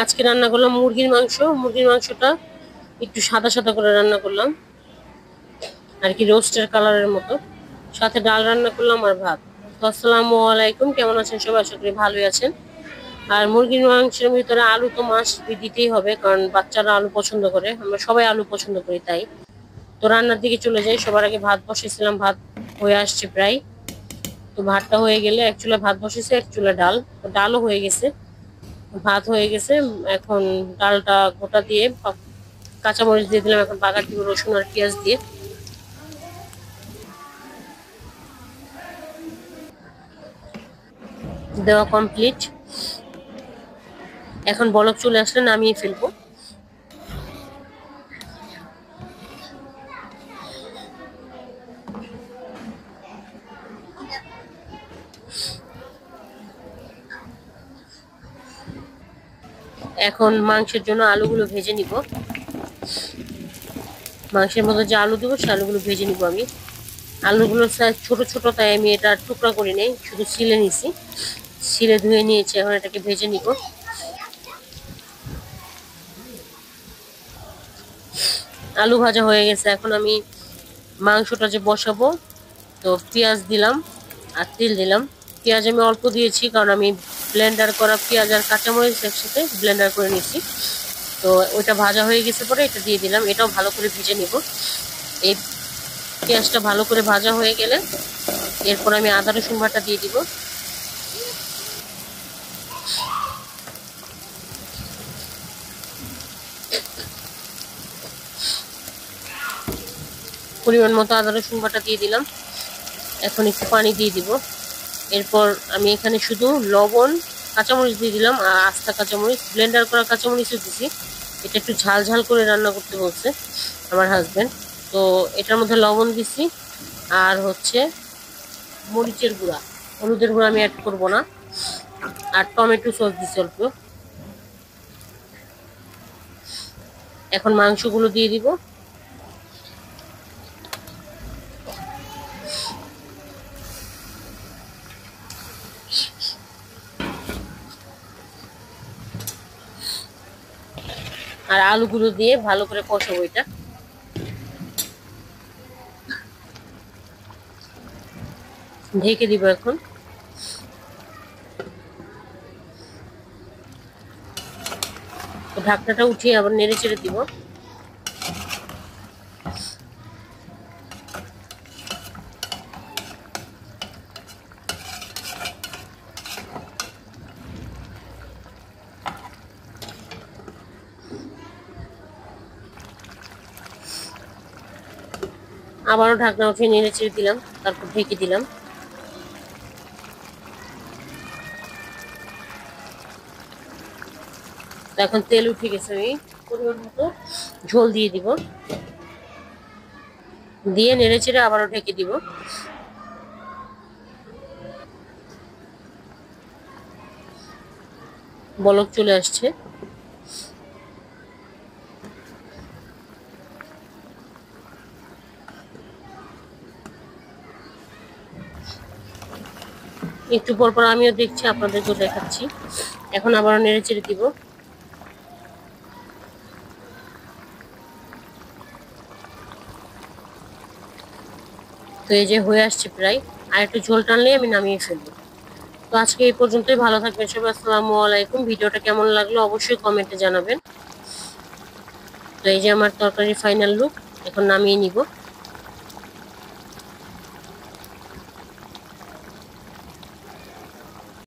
আজকে রান্না করলাম মুরগির মাংস। মুরগির মাংসটা একটু সাদা সাদা করে রান্না করলাম, আর কি রোস্টের কালারের মতো। সাথে ডাল রান্না করলাম আর ভাত। তো আসসালামু আলাইকুম, কেমন আছেন সবাই? আশা করি ভালোই আছেন। আর মুরগির মাংসের ভিতরে আলু তো মাস্ট দিতেই হবে, কারণ বাচ্চারা আলু পছন্দ করে, আমরা সবাই আলু পছন্দ করি তাই। তো রান্নার দিকে চলে যাই। সবার আগে ভাত বসিয়েছিলাম, ভাত হয়ে আসছে প্রায়। তো ভাতটা হয়ে গেলে এক চুলা ভাত বসেছে, এক চুলা ডাল, তো ডালও হয়ে গেছে, ভাত হয়ে গেছে। এখন ডালটা গোটা দিয়ে কাঁচামরিচ দিয়ে দিলাম, এখন বাগার দিব রসুন আর পেঁয়াজ দিয়ে। দেওয়া কমপ্লিট। এখন বলক চলে আসলে নামিয়ে ফেলবো। এখন মাংসের জন্য আলুগুলো ভেজে নিব। মাংসের মধ্যে যে আলু দেবো সে আলুগুলো ভেজে নিব আমি। আলুগুলোর সাইজ ছোট ছোট, তাই আমি এটা টুকরা করি নাই, শুধু ছিলে নিছি, ছিলে ধুয়ে নিয়েছি। এখন এটাকে ভেজে নিব। আলু ভাজা হয়ে গেছে, এখন আমি মাংসটা যে বসাবো, তো পেঁয়াজ দিলাম আর তেল দিলাম। পেঁয়াজ আমি অল্প দিয়েছি, কারণ আমি ব্লেন্ডার করা পেঁয়াজ আর কাঁচামরিচ একসাথে ব্লেন্ডার করে নিয়েছি। তো ওইটা ভাজা হয়ে গেছে, পরে এটা দিয়ে দিলাম। এটাও ভালো করে ভেজে নিব। এই পেঁয়াজটা ভালো করে ভাজা হয়ে গেলে এরপর আমি আদা রসুন বাটা দিয়ে দিব। পরিমাণ মতো আদা রসুন বাটা দিয়ে দিলাম। এখন একটু পানি দিয়ে দিব। এরপর আমি এখানে শুধু লবণ, কাঁচামরিচ দিয়ে দিলাম, আর আস্তা কাঁচামরিচ, ব্লেন্ডার করা কাঁচামরিচও দিছি। এটা একটু ঝাল ঝাল করে রান্না করতে বলছে আমার হাজবেন্ড। তো এটার মধ্যে লবণ দিছি, আর হচ্ছে মরিচের গুঁড়া, হলুদের গুঁড়া আমি অ্যাড করব না, আর টমেটো সস দিছি অল্প। এখন মাংসগুলো দিয়ে দিব। আর আলুগুলো দিয়ে ভালো করে কষাবো। এটা ঢেকে দিব। এখন ঢাকনাটা উঠিয়ে আবার নেড়ে চেড়ে দিব। আবারও ঢাকনা উঠিয়ে নেড়ে চেড়ে দিলাম, তারপর ঢেকে দিলাম। এখন তেল উঠে গেছে, আমি পরিমাণ মতো ঝোল দিয়ে দিব, দিয়ে নেড়ে চেড়ে আবারও ঢেকে দিব। বলক চলে আসছে। একটু পর পর আমিও দেখছি, আপনাদেরকেও দেখাচ্ছি। এখন আবারও নেড়ে চেড়ে দিব। তো এই যে হয়ে আসছে প্রায়, আর একটু ঝোল টানলে আমি নামিয়ে ফেলবো। তো আজকে এই পর্যন্তই। ভালো থাকবেন সবাই। আসসালামু আলাইকুম। ভিডিওটা কেমন লাগলো অবশ্যই কমেন্টে জানাবেন। তো এই যে আমার তরকারির ফাইনাল লুক, এখন নামিয়ে নিব।